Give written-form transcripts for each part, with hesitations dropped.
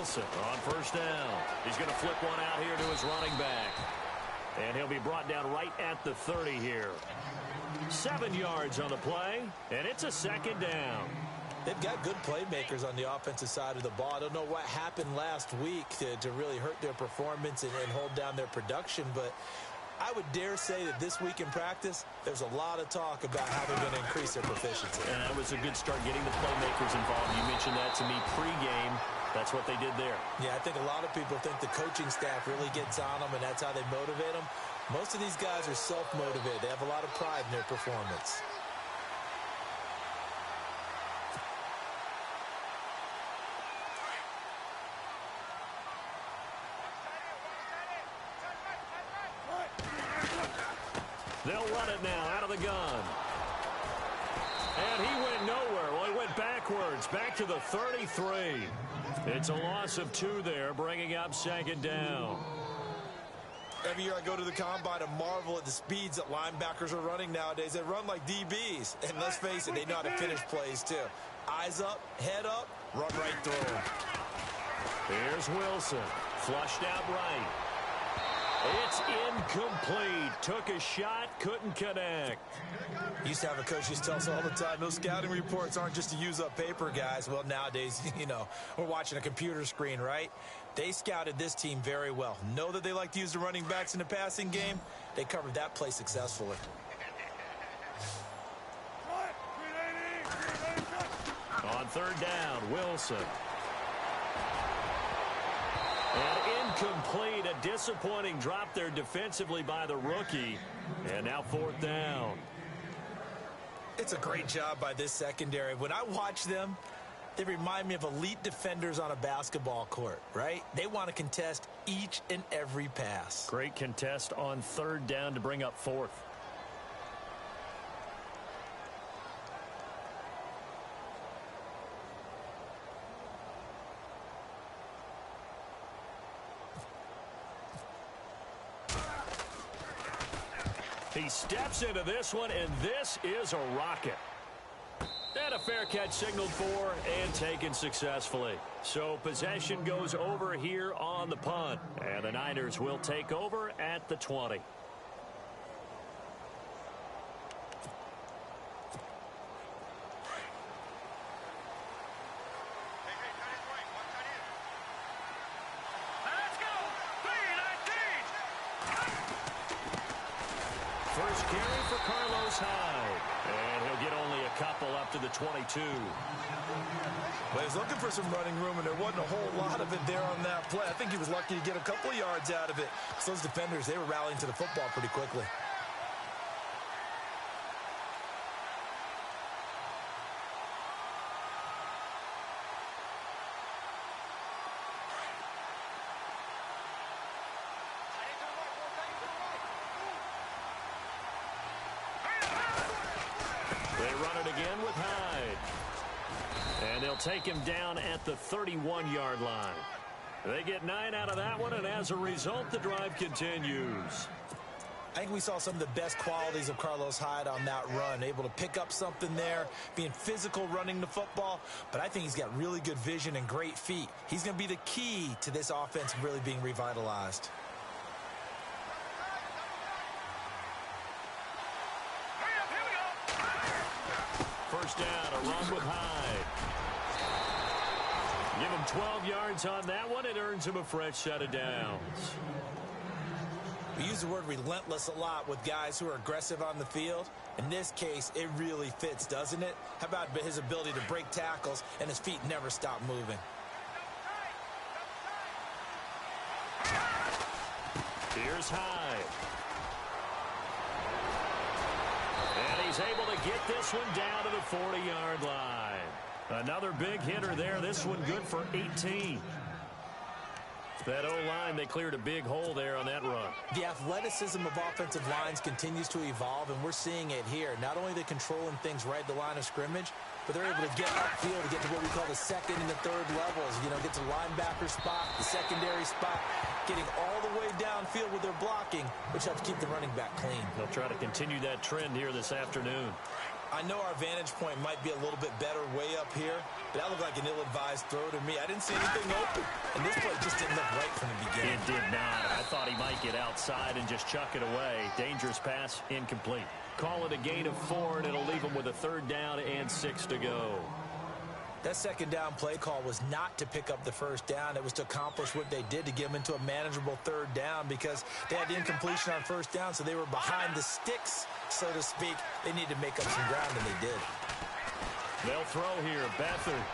Wilson on first down. He's going to flip one out here to his running back. And he'll be brought down right at the 30 here. 7 yards on the play, and it's a second down. They've got good playmakers on the offensive side of the ball. I don't know what happened last week to really hurt their performance and hold down their production, but I would dare say that this week in practice, there's a lot of talk about how they're going to increase their proficiency. And that was a good start getting the playmakers involved. You mentioned that to me pregame. That's what they did there. Yeah, I think a lot of people think the coaching staff really gets on them, and that's how they motivate them. Most of these guys are self-motivated. They have a lot of pride in their performance. They'll run it now out of the gun. And he went nowhere. Well, he went backwards, back to the 33. It's a loss of 2 there, bringing up second down. Every year I go to the combine and marvel at the speeds that linebackers are running nowadays. They run like DBs. And let's face it, they know how to finish plays too. Eyes up, head up, run right through them. Here's Wilson. Flushed out right. It's incomplete. Took a shot, couldn't connect. Used to have a coach used to tell us all the time, those scouting reports aren't just to use up paper, guys. Well, nowadays, you know, we're watching a computer screen, right? They scouted this team very well. Know that they like to use the running backs in the passing game. They covered that play successfully. On third down, Wilson. And incomplete, a disappointing drop there defensively by the rookie. And now fourth down. It's a great job by this secondary. When I watch them, they remind me of elite defenders on a basketball court, right? They want to contest each and every pass. Great contest on third down to bring up fourth. He steps into this one, and this is a rocket. And a fair catch signaled for and taken successfully. So possession goes over here on the punt. And the Niners will take over at the 20. First carry for Carlos Hyde. And he'll get only a couple up to the 22. Well, he was looking for some running room, and there wasn't a whole lot of it there on that play. I think he was lucky to get a couple of yards out of it. So those defenders, they were rallying to the football pretty quickly. Again with Hyde. And they'll take him down at the 31-yard line. They get 9 out of that one, and as a result, the drive continues. I think we saw some of the best qualities of Carlos Hyde on that run. Able to pick up something there, being physical running the football, but I think he's got really good vision and great feet. He's going to be the key to this offense really being revitalized. First down, a run with Hyde. Give him 12 yards on that one. It earns him a fresh set of downs. We use the word relentless a lot with guys who are aggressive on the field. In this case, it really fits, doesn't it? How about his ability to break tackles and his feet never stop moving? Here's Hyde. And he's able to get this one down to the 40-yard line. Another big hitter there. This one good for 18. That O-line, they cleared a big hole there on that run. The athleticism of offensive lines continues to evolve, and we're seeing it here. Not only are they controlling things right at the line of scrimmage, but they're able to get upfield to get to what we call the second and the third levels. You know, get to the linebacker spot, the secondary spot, getting all the way downfield with their blocking, which helps keep the running back clean. They'll try to continue that trend here this afternoon. I know our vantage point might be a little bit better way up here, but that looked like an ill-advised throw to me. I didn't see anything open, and this play just didn't look right from the beginning. It did not. I thought he might get outside and just chuck it away. Dangerous pass, incomplete. Call it a gain of 4, and it'll leave him with a 3rd down and 6 to go. That 2nd down play call was not to pick up the 1st down. It was to accomplish what they did, to get them into a manageable 3rd down, because they had the incompletion on 1st down, so they were behind the sticks, so to speak. They needed to make up some ground, and they did. They'll throw here. Beathard.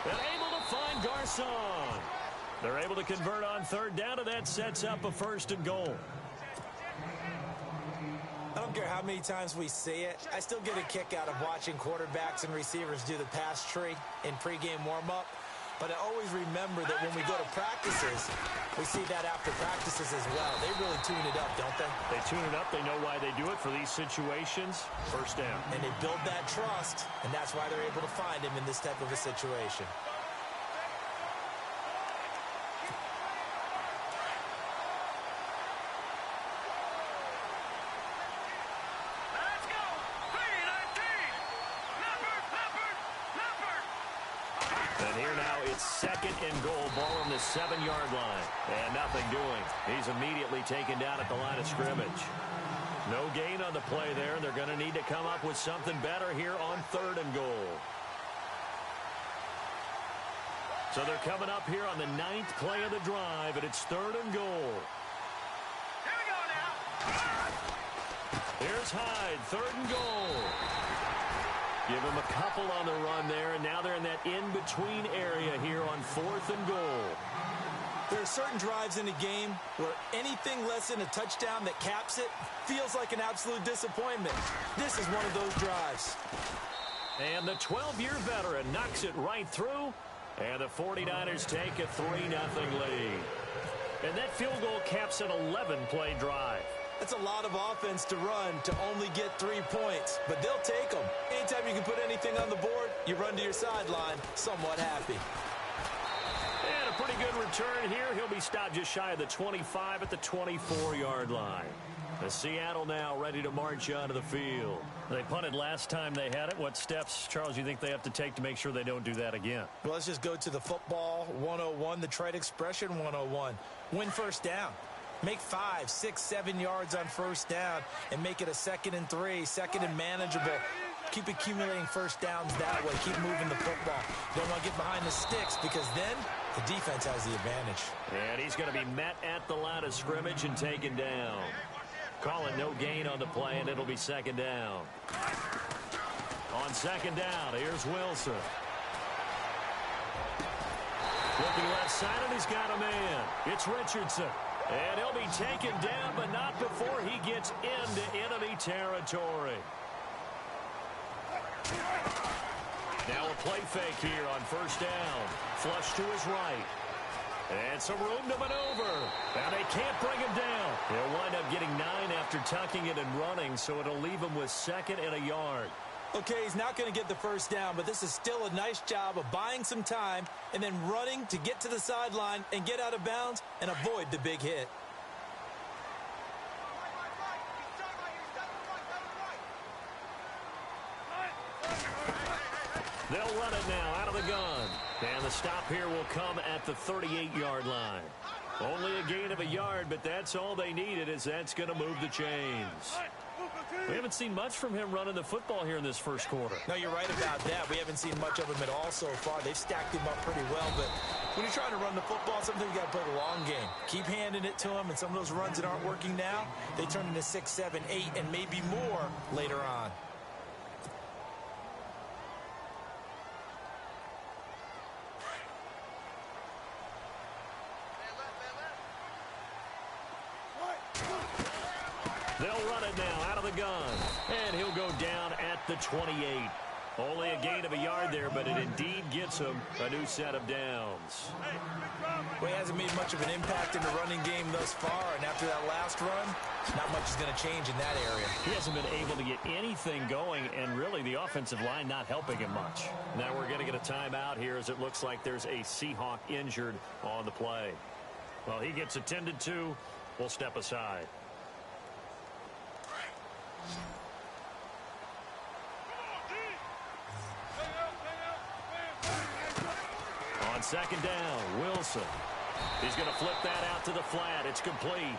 And able to find Garcon. They're able to convert on 3rd down, and that sets up a 1st and goal. I don't care how many times we see it. I still get a kick out of watching quarterbacks and receivers do the pass tree in pregame warm-up. But I always remember that when we go to practices, we see that after practices as well. They really tune it up, don't they? They tune it up. They know why they do it for these situations. 1st down. And they build that trust, and that's why they're able to find him in this type of a situation. And here now it's 2nd and goal. Ball on the 7-yard line. And nothing doing. He's immediately taken down at the line of scrimmage. No gain on the play there. They're going to need to come up with something better here on 3rd and goal. So they're coming up here on the 9th play of the drive, and it's 3rd and goal. Here we go now. Here's Hyde, 3rd and goal. Give him a couple on the run there, and now they're in that in-between area here on 4th and goal. There are certain drives in a game where anything less than a touchdown that caps it feels like an absolute disappointment. This is one of those drives. And the 12-year veteran knocks it right through, and the 49ers take a 3-0 lead. And that field goal caps an 11-play drive. That's a lot of offense to run to only get 3 points, but they'll take them. Anytime you can put anything on the board, you run to your sideline somewhat happy. And a pretty good return here. He'll be stopped just shy of the 25 at the 24-yard line. The Seattle now ready to march onto the field. They punted last time they had it. What steps, Charles, you think they have to take to make sure they don't do that again? Well, let's just go to the football 101, the trite expression 101. Win 1st down. Make 5, 6, 7 yards on 1st down and make it a 2nd and 3, 2nd and manageable. Keep accumulating 1st downs that way. Keep moving the football. Don't want to get behind the sticks because then the defense has the advantage. And he's going to be met at the line of scrimmage and taken down. Call it no gain on the play, and it'll be 2nd down. On 2nd down, here's Wilson. Looking left side, and he's got a man. It's Richardson. And he'll be taken down, but not before he gets into enemy territory. Now a play fake here on 1st down. Flush to his right. And some room to maneuver. Now they can't bring him down. He'll wind up getting 9 after tucking it and running, so it'll leave him with 2nd and a yard. Okay, he's not going to get the 1st down, but this is still a nice job of buying some time and then running to get to the sideline and get out of bounds and avoid the big hit. They'll run it now out of the gun. And the stop here will come at the 38-yard line. Only a gain of a yard, but that's all they needed, as that's going to move the chains. We haven't seen much from him running the football here in this 1st quarter. No, you're right about that. We haven't seen much of him at all so far. They've stacked him up pretty well, but when you're trying to run the football, sometimes you got to play the long game. Keep handing it to him, and some of those runs that aren't working now, they turn into 6, 7, 8, and maybe more later on. They'll run it now out of the gun. And he'll go down at the 28. Only a gain of a yard there, but it indeed gets him a new set of downs. Well, he hasn't made much of an impact in the running game thus far, and after that last run, not much is going to change in that area. He hasn't been able to get anything going, and really the offensive line not helping him much. Now we're going to get a timeout here, as it looks like there's a Seahawk injured on the play. Well, he gets attended to. We'll step aside. On second down, Wilson. He's going to flip that out to the flat. It's complete.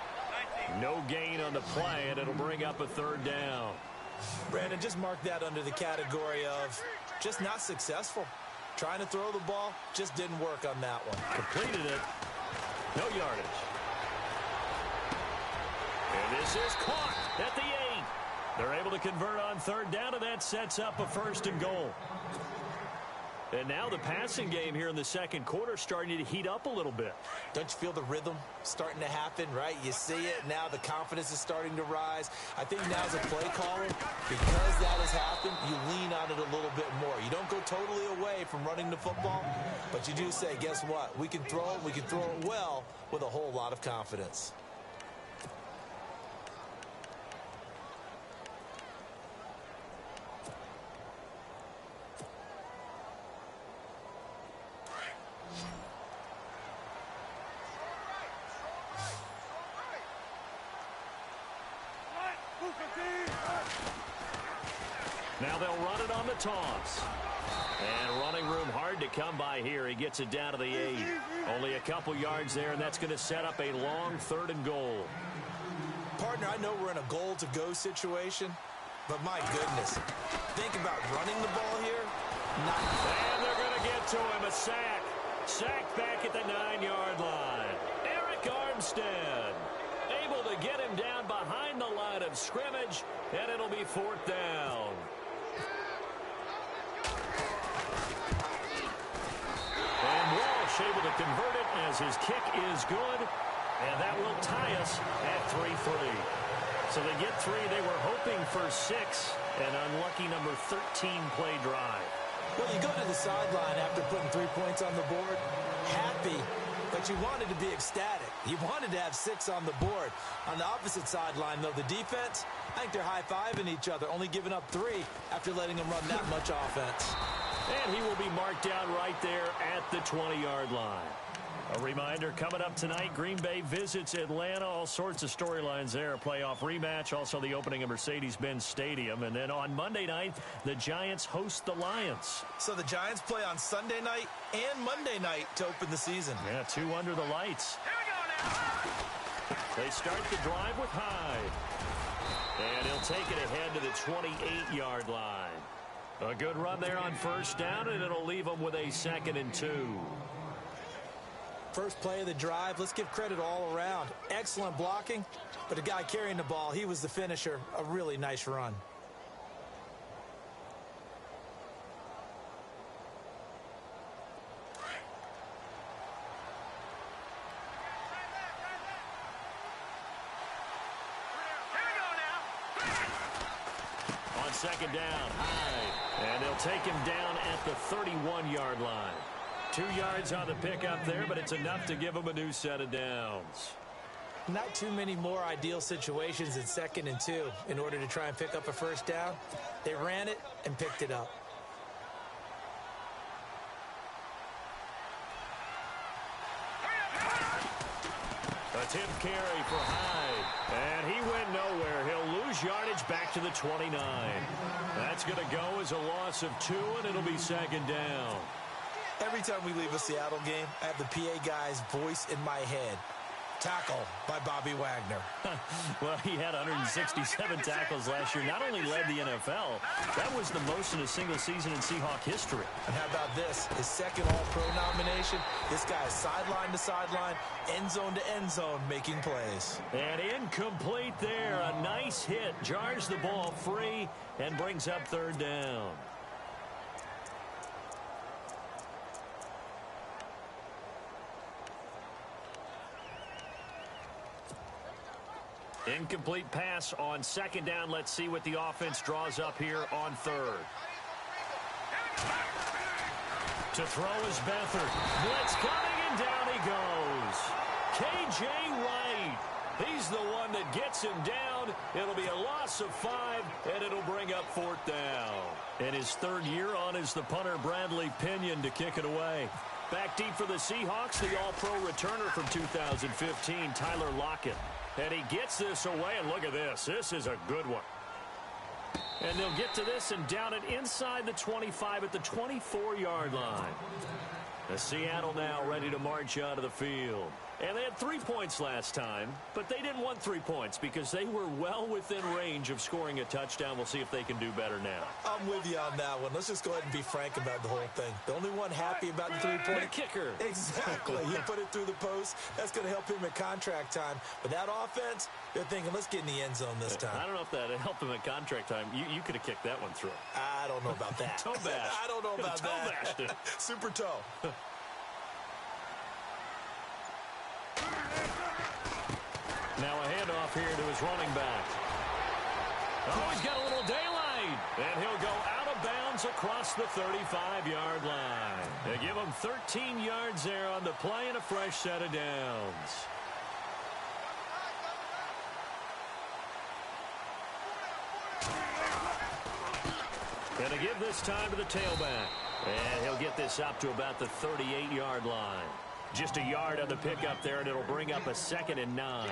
No gain on the play, and it'll bring up a third down. Brandon, just mark that under the category of just not successful. Trying to throw the ball, just didn't work on that one. Completed it. No yardage. And this is caught at the 8. They're able to convert on third down, and that sets up a 1st and goal. And now the passing game here in the second quarter starting to heat up a little bit. Don't you feel the rhythm starting to happen, right? You see it, now the confidence is starting to rise. I think now as a play caller, because that has happened, you lean on it a little bit more. You don't go totally away from running the football, but you do say, guess what? We can throw it well with a whole lot of confidence. Now they'll run it on the toss. And running room hard to come by here. He gets it down to the 8. Only a couple yards there, and that's going to set up a long 3rd and goal. Partner, I know we're in a goal-to-go situation, but my goodness, think about running the ball here. And they're going to get to him, a sack. Sacked back at the 9-yard line. Eric Armstead able to get him down behind the line of scrimmage, and it'll be 4th down. And Walsh able to convert it as his kick is good, and that will tie us at 3-3. So they get 3. They were hoping for 6, an unlucky number 13 play drive. Well, you go to the sideline after putting 3 points on the board, happy, but you wanted to be ecstatic. You wanted to have 6 on the board. On the opposite sideline, though, the defense, I think they're high-fiving each other, only giving up 3 after letting them run that much offense. And he will be marked down right there at the 20-yard line. A reminder, coming up tonight, Green Bay visits Atlanta. All sorts of storylines there. A playoff rematch, also the opening of Mercedes-Benz Stadium. And then on Monday night, the Giants host the Lions. So the Giants play on Sunday night and Monday night to open the season. Yeah, 2 under the lights. Here we go now. They start the drive with Hyde. And he'll take it ahead to the 28-yard line. A good run there on 1st down, and it'll leave them with a 2nd and 2. First play of the drive, let's give credit all around. Excellent blocking, but the guy carrying the ball, he was the finisher. A really nice run. On 2nd down, Hyde. And they'll take him down at the 31-yard line. 2 yards on the pickup there, but it's enough to give him a new set of downs. Not too many more ideal situations in 2nd and 2 in order to try and pick up a 1st down. They ran it and picked it up. A tip carry for Hyde. And he went nowhere. He'll lose yardage back to the 29. That's going to go as a loss of 2, and it'll be 2nd down. Every time we leave a Seattle game, I have the PA guy's voice in my head. Tackle by Bobby Wagner. Well, he had 167 tackles last year. Not only led the NFL, that was the most in a single season in Seahawk history. And how about this? His 2nd All-Pro nomination. This guy is sideline to sideline, end zone to end zone, making plays. And incomplete there. A nice hit. Jars the ball free and brings up 3rd down. Incomplete pass on 2nd down. Let's see what the offense draws up here on 3rd. To throw is Beathard. Blitz coming, and down he goes. K.J. Wright. He's the one that gets him down. It'll be a loss of 5, and it'll bring up 4th down. And his 3rd year on is the punter Bradley Pinion to kick it away. Back deep for the Seahawks, the All-Pro returner from 2015, Tyler Lockett. And he gets this away, and look at this. This is a good one. And they'll get to this and down it inside the 25 at the 24-yard line. Seattle now ready to march onto the field. And they had 3 points last time, but they didn't want 3 points because they were well within range of scoring a touchdown. We'll see if they can do better now. I'm with you on that one. Let's just go ahead and be frank about the whole thing. The only one happy about the 3-point... The kicker. Exactly. He put it through the post. That's going to help him at contract time. But that offense, they're thinking, let's get in the end zone this time. I don't know if that helped him at contract time. You could have kicked that one through. I don't know about that. Toe bash. I don't know about toe that. Bashed it. Super toe. Now a handoff here to his running back. Oh, he's got a little daylight. And he'll go out of bounds across the 35-yard line. They give him 13 yards there on the play and a fresh set of downs. And to give this time to the tailback. And he'll get this up to about the 38-yard line. Just a yard on the pickup there, and it'll bring up a 2nd and 9.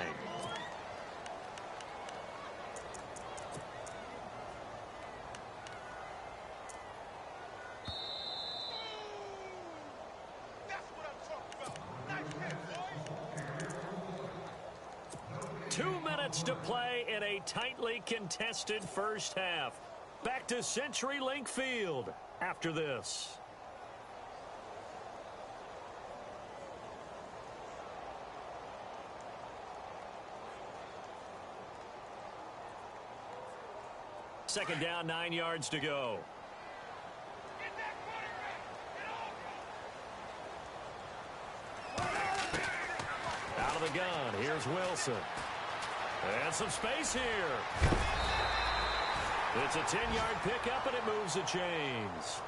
To play in a tightly contested first half. Back to CenturyLink Field after this. Second down, 9 yards to go. Out of the gun, here's Wilson. And some space here. It's a 10-yard pickup, and it moves the chains.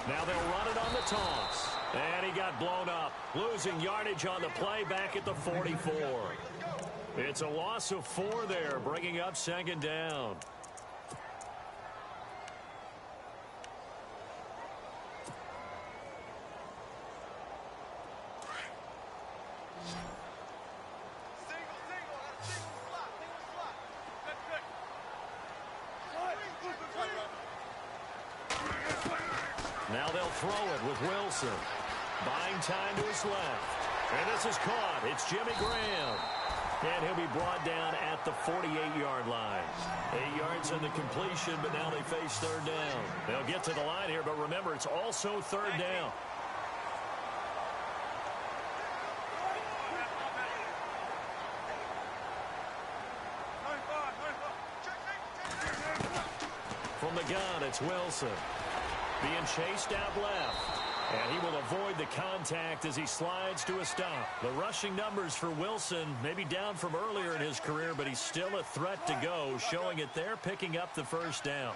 Now they'll run it on the toss. And he got blown up, losing yardage on the play back at the 44. It's a loss of 4 there, bringing up 2nd down. Now they'll throw it with Wilson. Buying time to his left. And this is caught. It's Jimmy Graham. And he'll be brought down at the 48-yard line. 8 yards on the completion, but now they face 3rd down. They'll get to the line here, but remember, it's also 3rd down. From the gun, it's Wilson. Being chased out left. And he will avoid the contact as he slides to a stop. The rushing numbers for Wilson may be down from earlier in his career, but he's still a threat to go, showing it there, picking up the 1st down.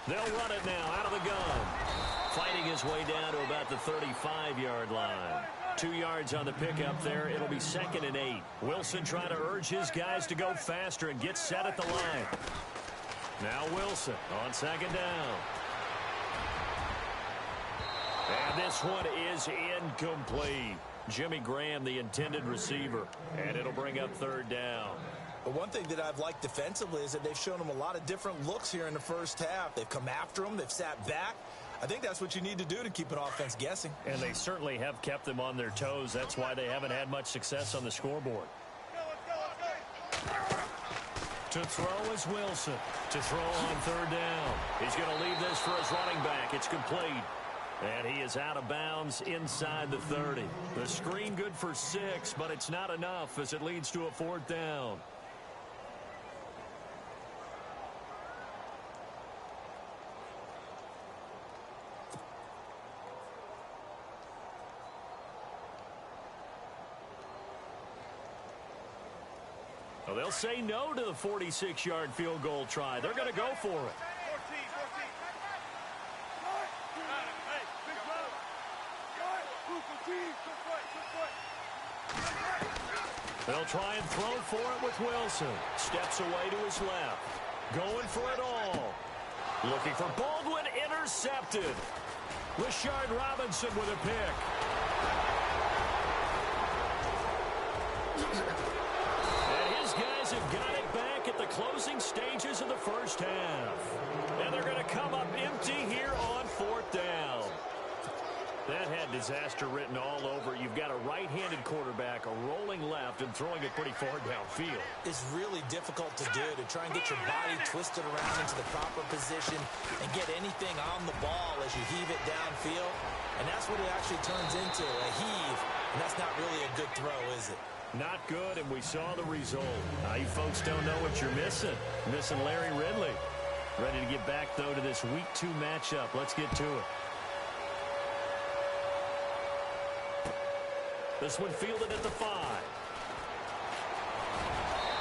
They'll run it now out of the gun. Fighting his way down to about the 35-yard line. 2 yards on the pickup there. It'll be 2nd and 8. Wilson trying to urge his guys to go faster and get set at the line. Now Wilson on 2nd down. And this one is incomplete. Jimmy Graham, the intended receiver. And it'll bring up 3rd down. But one thing that I've liked defensively is that they've shown him a lot of different looks here in the first half. They've come after him. They've sat back. I think that's what you need to do to keep an offense guessing. And they certainly have kept them on their toes. That's why they haven't had much success on the scoreboard. To throw is Wilson. To throw on 3rd down. He's going to leave this for his running back. It's complete. And he is out of bounds inside the 30. The screen good for 6, but it's not enough as it leads to a 4th down. Well, they'll say no to the 46-yard field goal try. They're going to go for it. They'll try and throw for it with Wilson. Steps away to his left. Going for it all. Looking for Baldwin, intercepted. Rashard Robinson with a pick. And his guys have got it back at the closing stages of the first half. And they're going to come up empty here on fourth down. That had disaster written all over. You've got a right-handed quarterback, a rolling left, and throwing it pretty far downfield. It's really difficult to do, to try and get your body twisted around into the proper position and get anything on the ball as you heave it downfield. And that's what it actually turns into, a heave. And that's not really a good throw, is it? Not good, and we saw the result. You folks don't know what you're missing. Missing Larry Ridley. Ready to get back, though, to this Week 2 matchup. Let's get to it. This one fielded at the 5.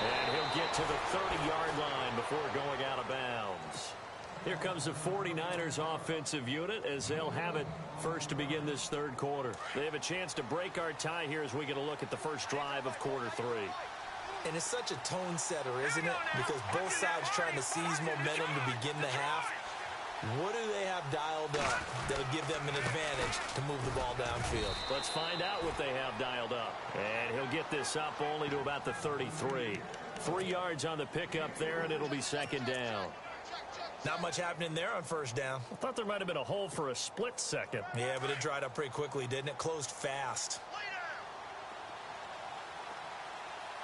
And he'll get to the 30-yard line before going out of bounds. Here comes the 49ers offensive unit as they'll have it first to begin this third quarter. They have a chance to break our tie here as we get a look at the first drive of quarter 3. And it's such a tone setter, isn't it? Because both sides trying to seize momentum to begin the half. What do they have dialed up that'll give them an advantage to move the ball downfield? Let's find out what they have dialed up. And he'll get this up only to about the 33. 3 yards on the pickup there, and it'll be second down. Not much happening there on first down. I thought there might have been a hole for a split second. Yeah, but it dried up pretty quickly, didn't it? Closed fast.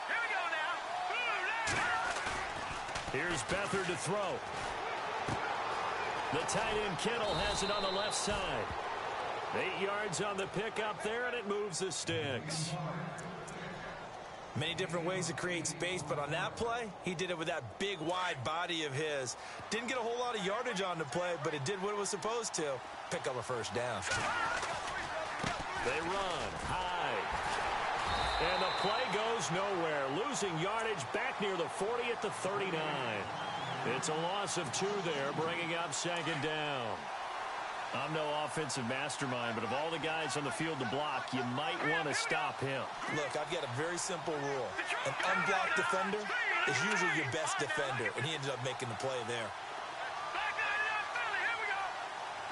Here we go now. Here's Beathard to throw. The tight end Kittle has it on the left side. 8 yards on the pickup there, and it moves the sticks. Many different ways to create space, but on that play, he did it with that big, wide body of his. Didn't get a whole lot of yardage on the play, but it did what it was supposed to. Pick up a first down. They run high. And the play goes nowhere. Losing yardage back near the 40 at the 39. It's a loss of 2 there, bringing up second down. I'm no offensive mastermind, but of all the guys on the field to block, you might want to stop him. Look, I've got a very simple rule. An unblocked defender is usually your best defender, and he ended up making the play there. Back in that Philly. Here we go.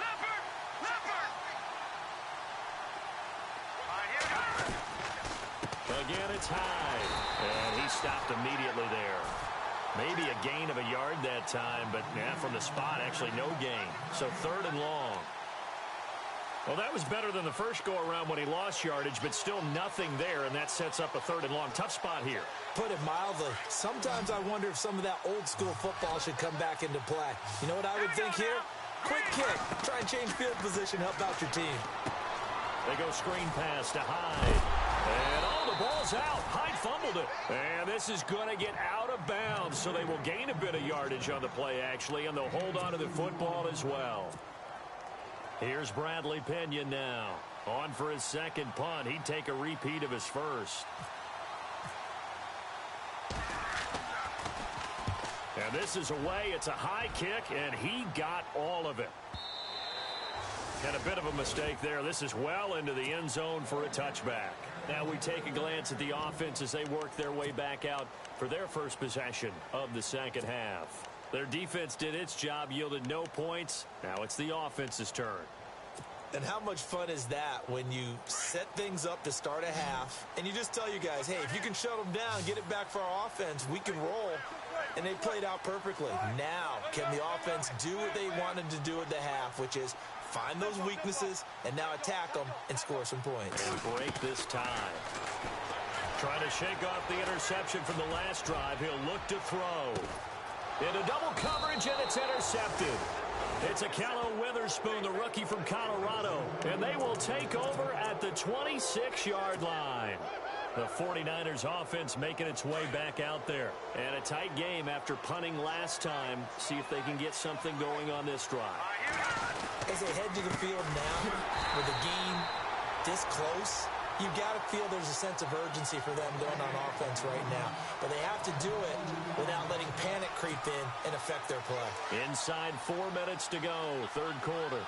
Leopard. Leopard. All right, here we go. Again, it's high. And he stopped immediately there. Maybe a gain of a yard that time, but from the spot, actually no gain. So third and long. Well, that was better than the first go-around when he lost yardage, but still nothing there, and that sets up a third and long. Tough spot here. Put it mildly, sometimes I wonder if some of that old-school football should come back into play. You know what I would think here? Quick kick. Try and change field position, help out your team. They go screen pass to Hyde. And the ball's out. Hyde fumbled it. And this is going to get out of bounds, so they will gain a bit of yardage on the play, actually, and they'll hold on to the football as well. Here's Bradley Pinion now. On for his second punt. He'd take a repeat of his first. And this is away. It's a high kick, and he got all of it. And a bit of a mistake there. This is well into the end zone for a touchback. Now we take a glance at the offense as they work their way back out for their first possession of the second half. Their defense did its job, yielded no points. Now it's the offense's turn. And how much fun is that when you set things up to start a half and you just tell you guys, hey, if you can shut them down, get it back for our offense, we can roll. And they played out perfectly. Now, can the offense do what they wanted to do at the half, which is find those weaknesses and now attack them and score some points. And break this tie. Trying to shake off the interception from the last drive. He'll look to throw. Into double coverage, and it's intercepted. It's Akello Witherspoon, the rookie from Colorado. And they will take over at the 26-yard line. The 49ers offense making its way back out there. And a tight game after punting last time. See if they can get something going on this drive. As they head to the field now, with the game this close, you've got to feel there's a sense of urgency for them going on offense right now. But they have to do it without letting panic creep in and affect their play. Inside 4 minutes to go, third quarter.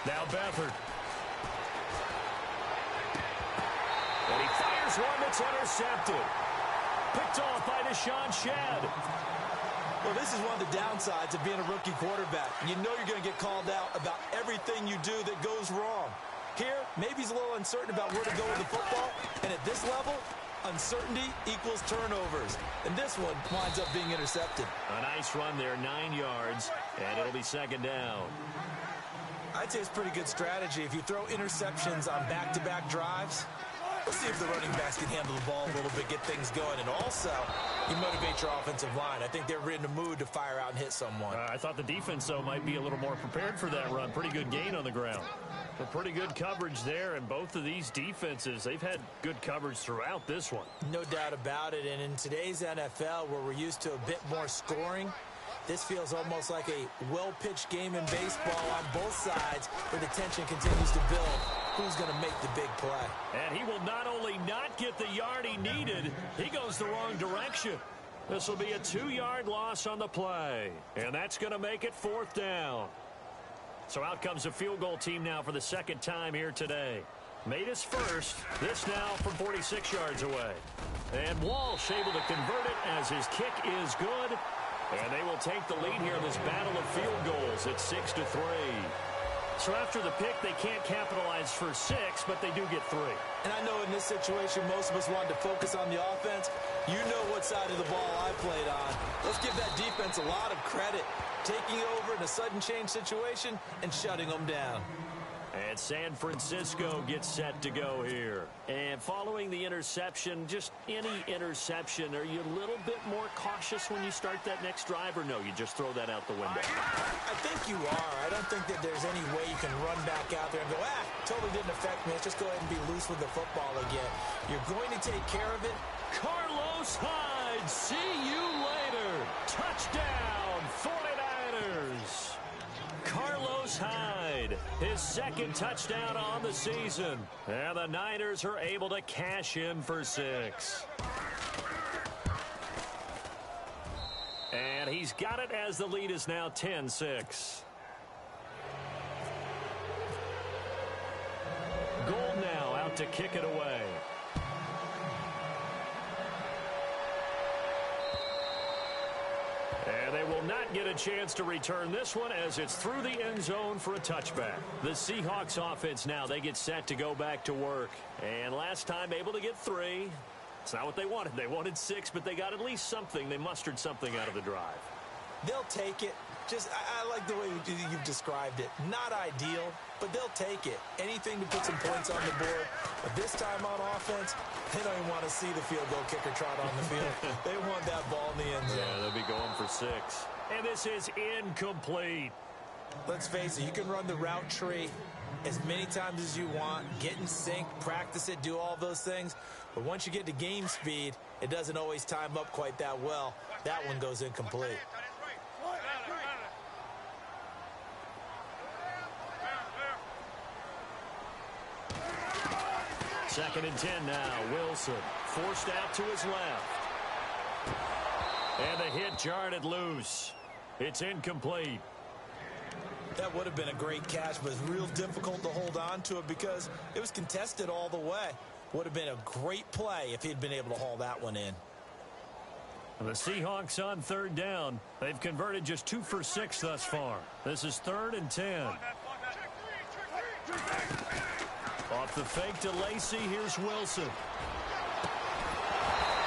Now Beathard. And he fires one that's intercepted. Picked off by Deshaun Shedd. Well, this is one of the downsides of being a rookie quarterback. You know you're going to get called out about everything you do that goes wrong. Here, maybe he's a little uncertain about where to go with the football. And at this level, uncertainty equals turnovers. And this one winds up being intercepted. A nice run there, 9 yards, and it'll be second down. I'd say it's pretty good strategy. If you throw interceptions on back-to-back drives, we'll see if the running backs can handle the ball a little bit, get things going. And also, you motivate your offensive line. I think they're in the mood to fire out and hit someone. I thought the defense, though, might be a little more prepared for that run. Pretty good gain on the ground. But pretty good coverage there, and both of these defenses, they've had good coverage throughout this one. No doubt about it. And in today's NFL, where we're used to a bit more scoring, this feels almost like a well-pitched game in baseball on both sides, where the tension continues to build. Who's going to make the big play? And he will not only not get the yard he needed, he goes the wrong direction. This will be a 2-yard loss on the play, and that's going to make it fourth down. So out comes a field goal team now for the second time here today. Made his first, this now from 46 yards away. And Walsh able to convert it as his kick is good. And they will take the lead here in this battle of field goals at 6-3. So after the pick, they can't capitalize for 6, but they do get 3. And I know in this situation, most of us wanted to focus on the offense. You know what side of the ball I played on. Let's give that defense a lot of credit. Taking over in a sudden change situation and shutting them down. And San Francisco gets set to go here. And following the interception, just any interception, are you a little bit more cautious when you start that next drive, or no, you just throw that out the window? I think you are. I don't think that there's any way you can run back out there and go, totally didn't affect me. Let's just go ahead and be loose with the football again. You're going to take care of it. Carlos Hyde, see you later. Touchdown, 49ers. Carlos Hyde, his second touchdown on the season. And the Niners are able to cash in for 6. And he's got it as the lead is now 10-6. Gold now out to kick it away. And they will not get a chance to return this one as it's through the end zone for a touchback. The Seahawks offense now, they get set to go back to work. And last time able to get 3. It's not what they wanted. They wanted 6, but they got at least something. They mustered something out of the drive. They'll take it. I like the way you've described it. Not ideal, but they'll take it. Anything to put some points on the board. But this time on offense, they don't even want to see the field goal kicker trot on the field. They want that ball in the end zone. Yeah, they'll be going for 6. And this is incomplete. Let's face it, you can run the route tree as many times as you want, get in sync, practice it, do all those things. But once you get to game speed, it doesn't always time up quite that well. That one goes incomplete. Second and 10 now. Wilson forced out to his left. And the hit jarred it loose. It's incomplete. That would have been a great catch, but it's real difficult to hold on to it because it was contested all the way. Would have been a great play if he'd been able to haul that one in. And the Seahawks on third down. They've converted just 2 for 6 thus far. This is 3rd and 10. Off the fake to Lacy, here's Wilson.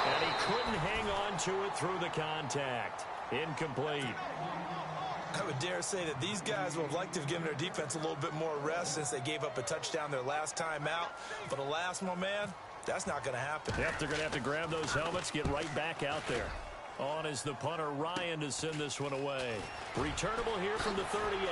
And he couldn't hang on to it through the contact. Incomplete. I would dare say that these guys would have liked to have given their defense a little bit more rest since they gave up a touchdown their last time out. But alas, my man, that's not going to happen. Yep, they're going to have to grab those helmets, get right back out there. On is the punter, Ryan, to send this one away. Returnable here from the 38.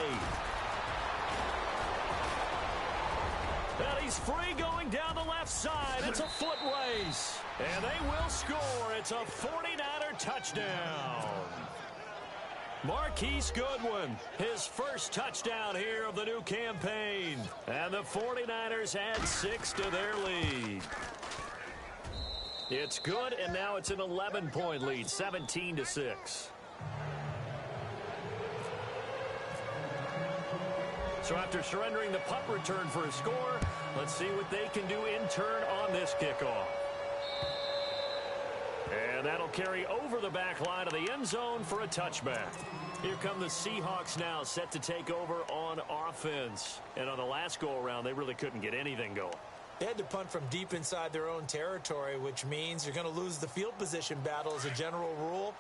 And he's free going down the left side. It's a foot race. And they will score. It's a 49er touchdown. Marquise Goodwin, his first touchdown here of the new campaign. And the 49ers add 6 to their lead. It's good, and now it's an 11-point lead, 17-6. So after surrendering the punt return for a score, let's see what they can do in turn on this kickoff. And that'll carry over the back line of the end zone for a touchback. Here come the Seahawks now, set to take over on offense. And on the last go-around, they really couldn't get anything going. They had to punt from deep inside their own territory, which means you're going to lose the field position battle as a general rule.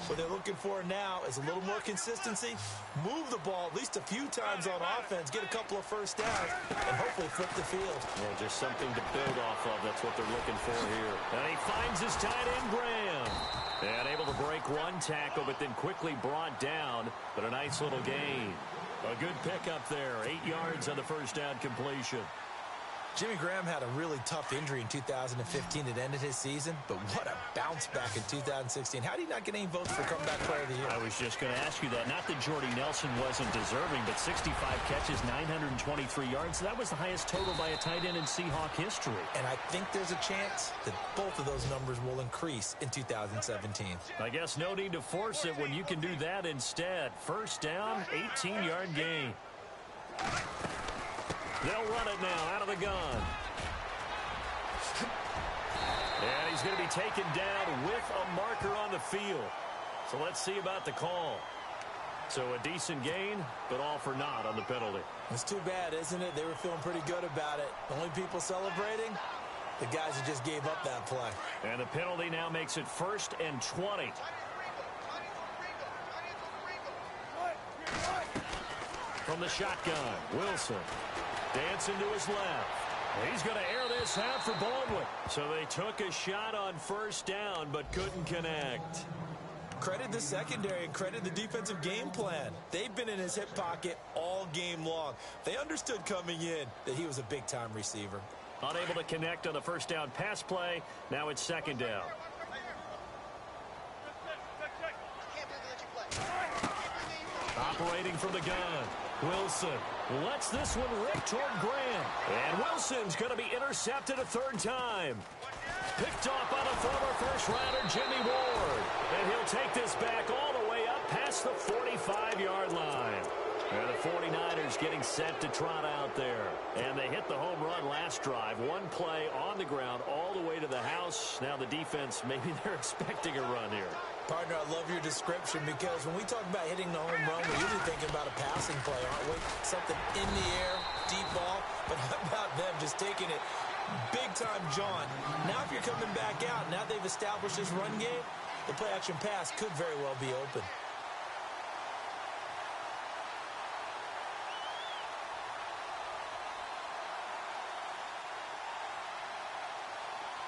What they're looking for now is a little more consistency, move the ball at least a few times on offense, get a couple of first downs, and hopefully flip the field. Well, just something to build off of. That's what they're looking for here. And he finds his tight end, Graham. And able to break one tackle, but then quickly brought down. But a nice little gain. A good pickup there. 8 yards on the first down completion. Jimmy Graham had a really tough injury in 2015 that ended his season, but what a bounce back in 2016. How did he not get any votes for comeback player of the year? I was just going to ask you that. Not that Jordy Nelson wasn't deserving, but 65 catches, 923 yards. That was the highest total by a tight end in Seahawk history. And I think there's a chance that both of those numbers will increase in 2017. I guess no need to force it when you can do that instead. First down, 18-yard gain. They'll run it now out of the gun. And he's going to be taken down with a marker on the field. So let's see about the call. So a decent gain, but all for naught on the penalty. It's too bad, isn't it? They were feeling pretty good about it. The only people celebrating, the guys who just gave up that play. And the penalty now makes it 1st and 20. From the shotgun, Wilson. Dancing to his left. He's going to air this out for Baldwin. So they took a shot on first down, but couldn't connect. Credit the secondary and credit the defensive game plan. They've been in his hip pocket all game long. They understood coming in that he was a big-time receiver. Unable to connect on the first down pass play. Now it's 2nd down. Operating from the gun. Wilson lets this one rip toward Graham. And Wilson's going to be intercepted a 3rd time. Picked off by the former first-rounder Jimmy Ward. And he'll take this back all the way up past the 45-yard line. And the 49ers getting set to trot out there. And they hit the home run last drive. One play on the ground all the way to the house. Now the defense, maybe they're expecting a run here. Partner, I love your description because when we talk about hitting the home run, we're usually thinking about a passing play, aren't we? Something in the air, deep ball. But how about them just taking it big-time John? Now if you're coming back out, now they've established this run game, the play-action pass could very well be open.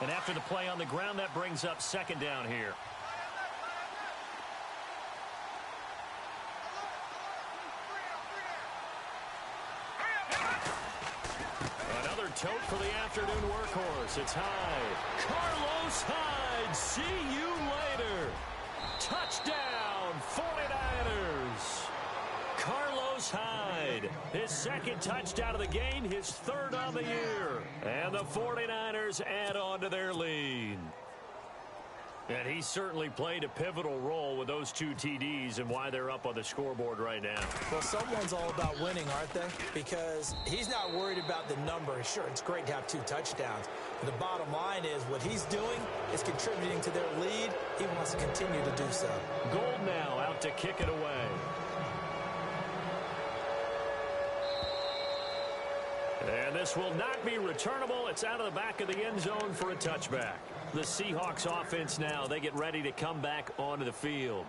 And after the play on the ground, that brings up 2nd down here. Another tote for the afternoon workhorse. It's Hyde. Carlos Hyde. See you later. Touchdown, 49ers. Carlos Hyde, his 2nd touchdown of the game, his 3rd on the year. And the 49ers add on to their lead. And he certainly played a pivotal role with those 2 TDs and why they're up on the scoreboard right now. Well, someone's all about winning, aren't they? Because he's not worried about the number. Sure, it's great to have 2 touchdowns. But the bottom line is what he's doing is contributing to their lead. He wants to continue to do so. Gold now out to kick it away. And this will not be returnable. It's out of the back of the end zone for a touchback. The Seahawks offense now, they get ready to come back onto the field.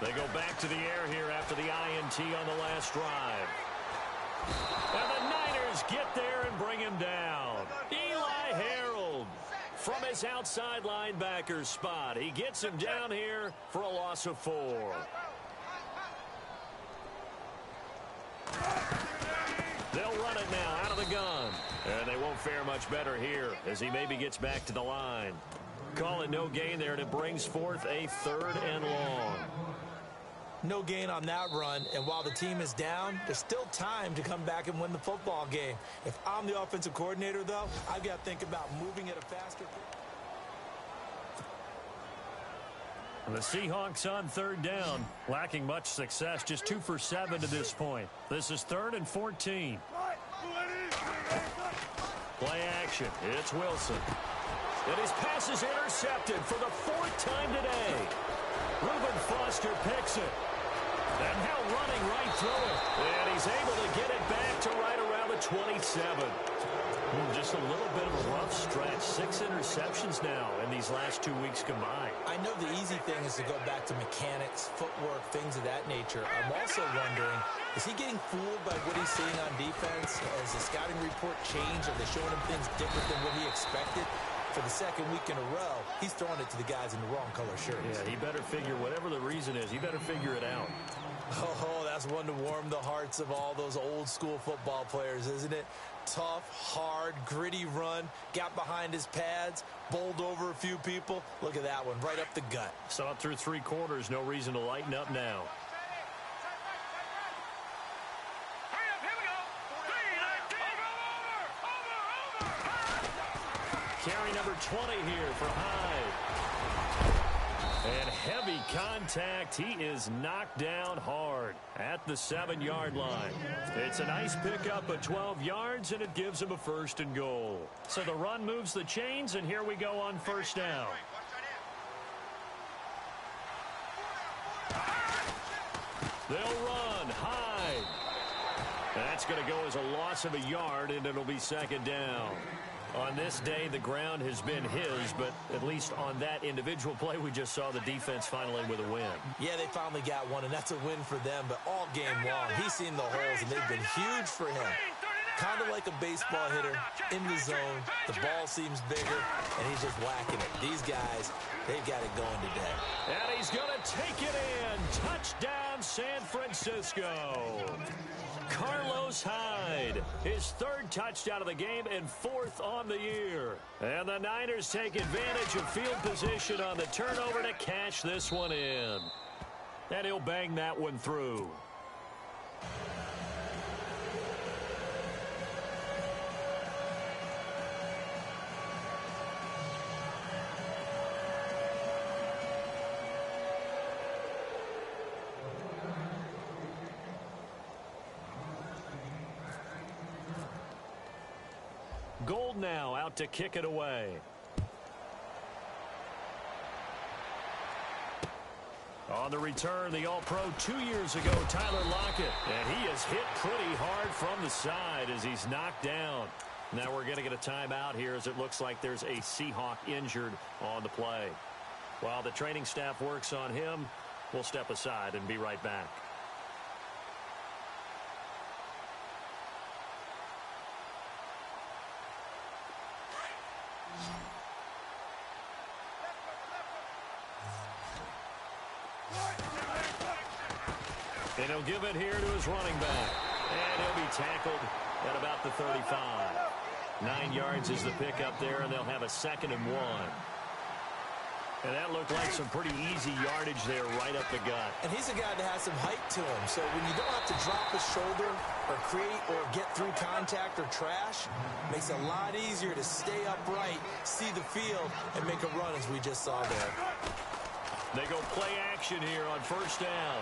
They go back to the air here after the INT on the last drive. And the Niners get there and bring him down. Eli Harold from his outside linebacker spot. He gets him down here for a loss of 4. They'll run it now out of the gun. And they won't fare much better here as he maybe gets back to the line. Call it no gain there, and it brings forth a 3rd and long. No gain on that run, and while the team is down, there's still time to come back and win the football game. If I'm the offensive coordinator, though, I've got to think about moving at a faster pace. The Seahawks on third down, lacking much success, just 2 for 7 to this point. This is 3rd and 14. Play action. It's Wilson. And his pass is intercepted for the 4th time today. Reuben Foster picks it. And now running right through it. And he's able to get it back to right around the 27. Just a little bit of a rough stretch. 6 interceptions now in these last 2 weeks combined. I know the easy thing is to go back to mechanics, footwork, things of that nature. I'm also wondering, is he getting fooled by what he's seeing on defense? Has the scouting report changed? Are they showing him things different than what he expected? For the 2nd week in a row, he's throwing it to the guys in the wrong color shirts. Yeah, he better figure, whatever the reason is, he better figure it out. Oh, that's one to warm the hearts of all those old school football players, isn't it? Tough, hard, gritty run, got behind his pads, bowled over a few people. Look at that one, right up the gut. Saw it through 3 quarters, no reason to lighten up now. Hurry up, here we go. 3, 19, over. Carry number 20 here for Hyde. And heavy contact. He is knocked down hard at the 7-yard line. It's a nice pickup of 12 yards, and it gives him a 1st and goal. So the run moves the chains, and here we go on 1st down. They'll run. Hyde. That's going to go as a loss of a yard, and it'll be 2nd down. On this day, the ground has been his, but at least on that individual play, we just saw the defense finally with a win. Yeah, they finally got one, and that's a win for them, but all game long, he's seen the holes, and they've been huge for him. Kind of like a baseball hitter, in the zone, the ball seems bigger, and he's just whacking it. These guys, they've got it going today. And he's going to take it in. Touchdown, San Francisco. Carlos Hyde, his 3rd touchdown of the game and 4th on the year. And the Niners take advantage of field position on the turnover to cash this one in. And he'll bang that one through. Gold now out to kick it away. On the return, the All-Pro 2 years ago, Tyler Lockett. And he is hit pretty hard from the side as he's knocked down. Now we're going to get a timeout here as it looks like there's a Seahawk injured on the play. While the training staff works on him, we'll step aside and be right back. And he'll give it here to his running back. And he'll be tackled at about the 35. 9 yards is the pickup there, and they'll have a 2nd and 1. And that looked like some pretty easy yardage there right up the gut. And he's a guy that has some height to him, so when you don't have to drop his shoulder or create or get through contact or trash, makes it a lot easier to stay upright, see the field, and make a run as we just saw there. They go play action here on 1st down.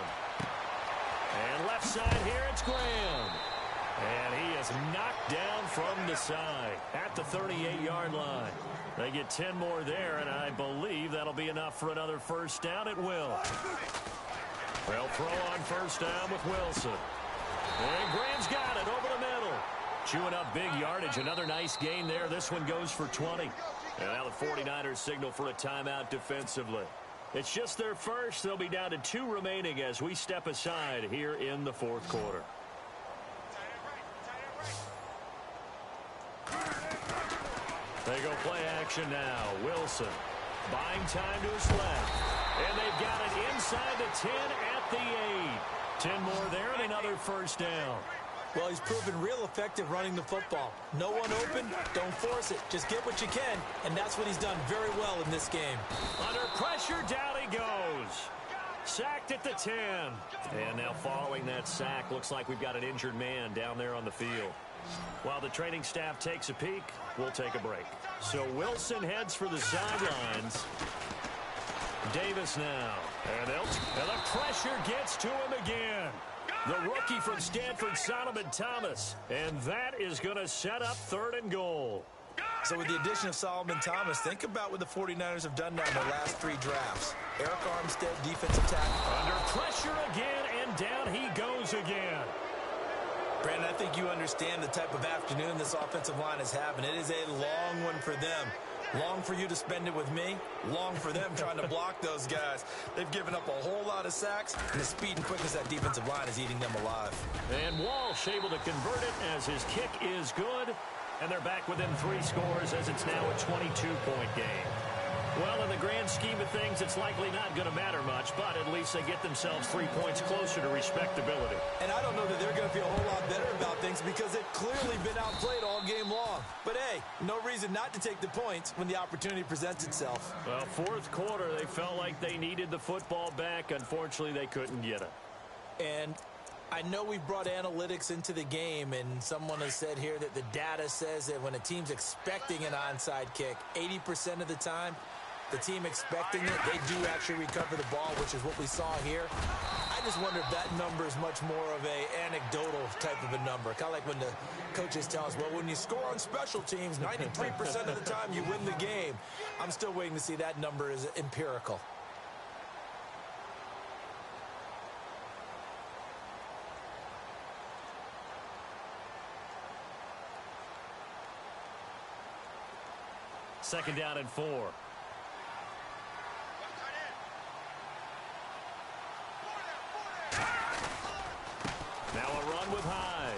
And left side here, it's Graham. And he is knocked down from the side at the 38-yard line. They get 10 more there, and I believe that'll be enough for another 1st down. It will. They'll throw on 1st down with Wilson. And Graham's got it over the middle. Chewing up big yardage. Another nice gain there. This one goes for 20. And now the 49ers signal for a timeout defensively. It's just their first. They'll be down to 2 remaining as we step aside here in the 4th quarter. They go play action now. Wilson buying time to his left. And they've got it inside the 10 at the 8. 10 more there and another 1st down. Well, he's proven real effective running the football. No one open, don't force it. Just get what you can, and that's what he's done very well in this game. Under pressure, down he goes. Sacked at the 10. And now following that sack, looks like we've got an injured man down there on the field. While the training staff takes a peek, we'll take a break. So Wilson heads for the sidelines. Davis now. And the pressure gets to him again. The rookie from Stanford, Solomon Thomas. And that is going to set up 3rd and goal. So with the addition of Solomon Thomas, think about what the 49ers have done now in their last 3 drafts. Eric Armstead, defensive tackle. Under pressure again, and down he goes again. Brandon, I think you understand the type of afternoon this offensive line is having. It is a long one for them. Long for you to spend it with me. Long for them trying to block those guys. They've given up a whole lot of sacks, and the speed and quickness of that defensive line is eating them alive. And Walsh able to convert it as his kick is good. And they're back within 3 scores as it's now a 22-point game. Well, in the grand scheme of things, it's likely not going to matter much, but at least they get themselves 3 points closer to respectability. And I don't know that they're going to feel a whole lot better about things because they've clearly been outplayed all game long. But, hey, no reason not to take the points when the opportunity presents itself. Well, 4th quarter, they felt like they needed the football back. Unfortunately, they couldn't get it. And I know we've brought analytics into the game, and someone has said here that the data says that when a team's expecting an onside kick, 80% of the time, the team expecting it, they do actually recover the ball, which is what we saw here. I just wonder if that number is much more of a anecdotal type of a number. Kind of like when the coaches tell us, well, when you score on special teams, 93% of the time you win the game. I'm still waiting to see that number is empirical. Second down and 4. Now a run with Hyde.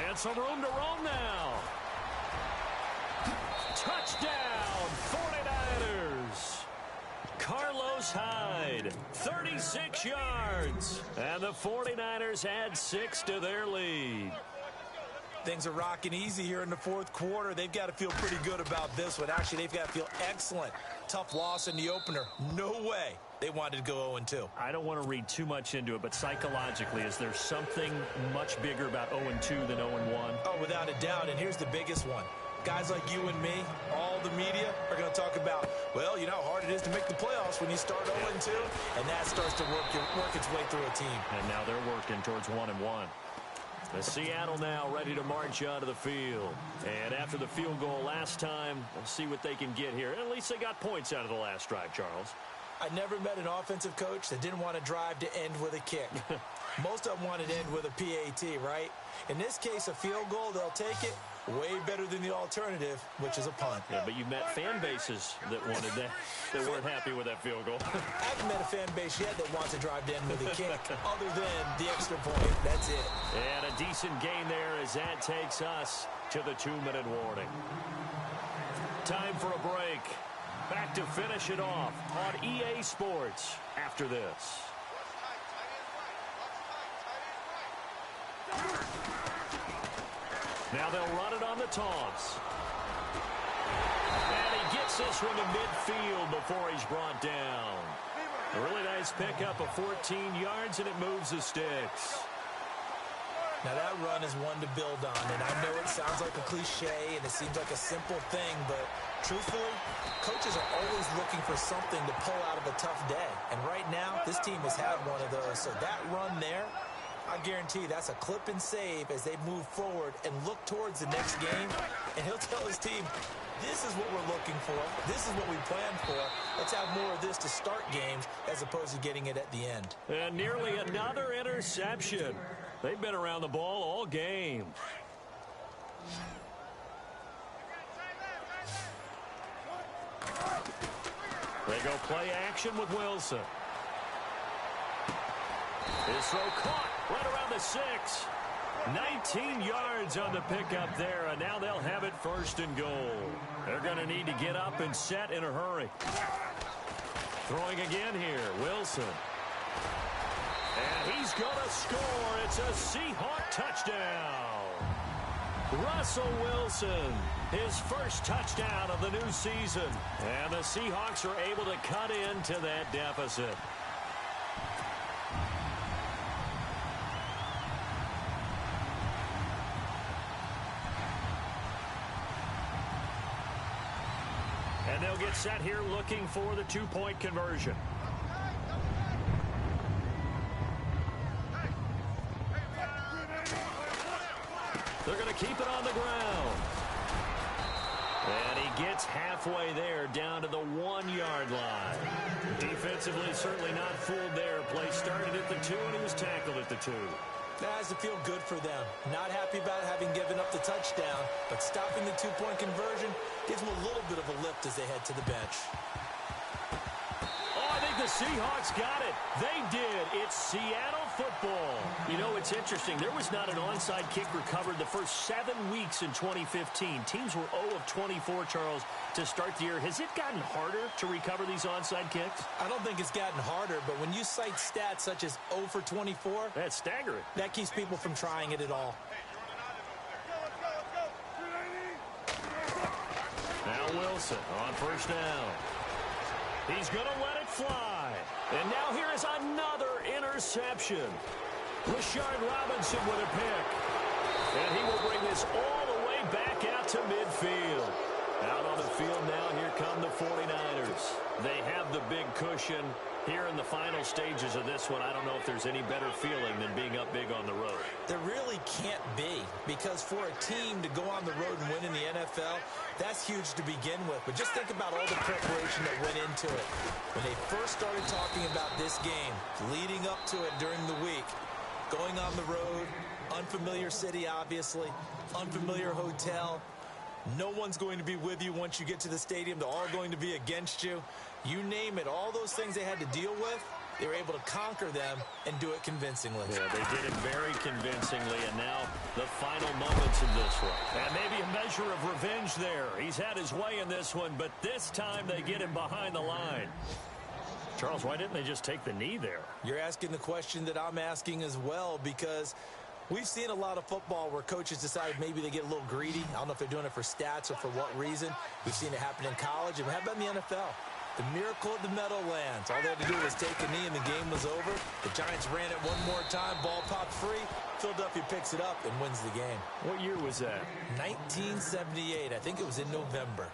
And some room to roam now. Touchdown, 49ers. Carlos Hyde, 36 yards. And the 49ers add 6 to their lead. Things are rocking easy here in the 4th quarter. They've got to feel pretty good about this one. Actually, they've got to feel excellent. Tough loss in the opener. No way they wanted to go 0-2. I don't want to read too much into it, but psychologically, is there something much bigger about 0-2 than 0-1? Oh, without a doubt, and here's the biggest one. Guys like you and me, all the media, are going to talk about, well, you know how hard it is to make the playoffs when you start 0-2, and that starts to work its way through a team. And now they're working towards 1-1. The Seattle now ready to march onto the field. And after the field goal last time, we'll see what they can get here. At least they got points out of the last drive, Charles. I never met an offensive coach that didn't want to drive to end with a kick. Most of them wanted to end with a PAT, right? In this case, a field goal, they'll take it. Way better than the alternative, which is a punt. Yeah, but you met fan bases that wanted that, that weren't happy with that field goal. I haven't met a fan base yet that wants to drive to end with a kick, other than the extra point. That's it. And a decent gain there as that takes us to the 2-minute warning. Time for a break. Back to finish it off on EA Sports after this. Now they'll run it on the toss. And he gets this one to midfield before he's brought down. A really nice pickup of 14 yards, and it moves the sticks. Now that run is one to build on, and I know it sounds like a cliche and it seems like a simple thing, but truthfully, coaches are always looking for something to pull out of a tough day. And right now, this team has had one of those. So that run there, I guarantee that's a clip and save as they move forward and look towards the next game. And he'll tell his team, this is what we're looking for. This is what we planned for. Let's have more of this to start games as opposed to getting it at the end. And nearly another interception. They've been around the ball all game. They go play action with Wilson. His throw caught right around the 6. 19 yards on the pickup there, and now they'll have it 1st and goal. They're going to need to get up and set in a hurry. Throwing again here, Wilson. And he's going to score. It's a Seahawk touchdown. Russell Wilson, his first touchdown of the new season. And the Seahawks are able to cut into that deficit. they'll get set here looking for the two-point conversion. They're going to keep it on the ground. And he gets halfway there, down to the 1-yard line. Defensively, certainly not fooled there. Play started at the 2, and he was tackled at the 2. That has to feel good for them. Not happy about having given up the touchdown, but stopping the two-point conversion gives them a little bit of a lift as they head to the bench. Oh, I think the Seahawks got it. They did. It's Seattle football. You know, it's interesting. There was not an onside kick recovered the first 7 weeks in 2015. Teams were 0 of 24, Charles, to start the year. Has it gotten harder to recover these onside kicks? I don't think it's gotten harder, but when you cite stats such as 0 for 24, that's staggering. That keeps people from trying it at all. Now Wilson on first down. He's going to let it fly. And now here is another interception. Rashard Robinson with a pick. And he will bring this all the way back out to midfield. Out on the field now, here come the 49ers. They have the big cushion. Here in the final stages of this one, I don't know if there's any better feeling than being up big on the road. There really can't be, because for a team to go on the road and win in the NFL, that's huge to begin with. But just think about all the preparation that went into it. When they first started talking about this game, leading up to it during the week, going on the road, unfamiliar city, obviously, unfamiliar hotel. No one's going to be with you once you get to the stadium. They're all going to be against you. You name it, all those things they had to deal with, they were able to conquer them and do it convincingly. Yeah, they did it very convincingly, and now the final moments of this one. And maybe a measure of revenge there. He's had his way in this one, but this time they get him behind the line. Charles, why didn't they just take the knee there? You're asking the question that I'm asking as well, because we've seen a lot of football where coaches decide maybe they get a little greedy. I don't know if they're doing it for stats or for what reason. We've seen it happen in college, and how about in the NFL? The miracle at the Meadowlands. All they had to do was take a knee and the game was over. The Giants ran it one more time. Ball popped free. Philadelphia picks it up and wins the game. What year was that? 1978. I think it was in November.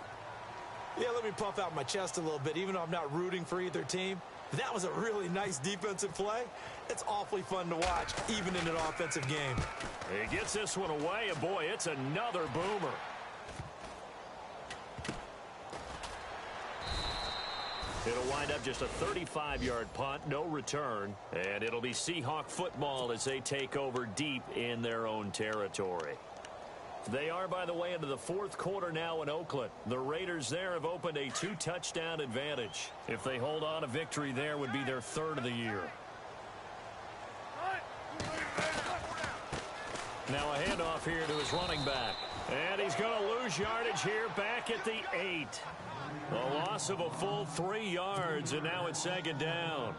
Yeah, let me puff out my chest a little bit, even though I'm not rooting for either team. That was a really nice defensive play. It's awfully fun to watch, even in an offensive game. He gets this one away, and boy, it's another boomer. It'll wind up just a 35-yard punt, no return, and it'll be Seahawk football as they take over deep in their own territory. They are, by the way, into the fourth quarter now in Oakland. The Raiders there have opened a 2-touchdown advantage. If they hold on, a victory there would be their third of the year. Now a handoff here to his running back. And he's going to lose yardage here back at the 8. A loss of a full 3 yards, and now it's second down.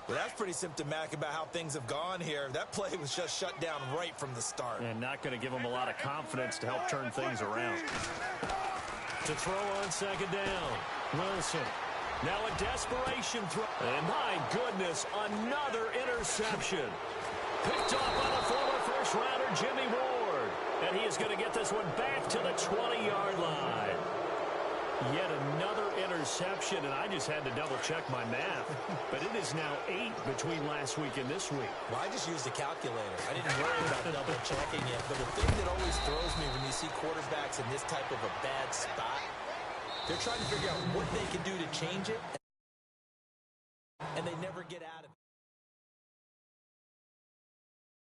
Well, that's pretty symptomatic about how things have gone here. That play was just shut down right from the start. And not going to give him a lot of confidence to help turn things around. To throw on second down, Wilson. Now a desperation throw. And my goodness, another interception. Picked off by the former first-rounder, Jimmy Ward. And he is going to get this one back to the 20-yard line. Yet another interception, and I just had to double-check my math. But it is now 8 between last week and this week. Well, I just used a calculator. I didn't worry about double-checking it. But the thing that always throws me when you see quarterbacks in this type of a bad spot, they're trying to figure out what they can do to change it, and they never get out of it.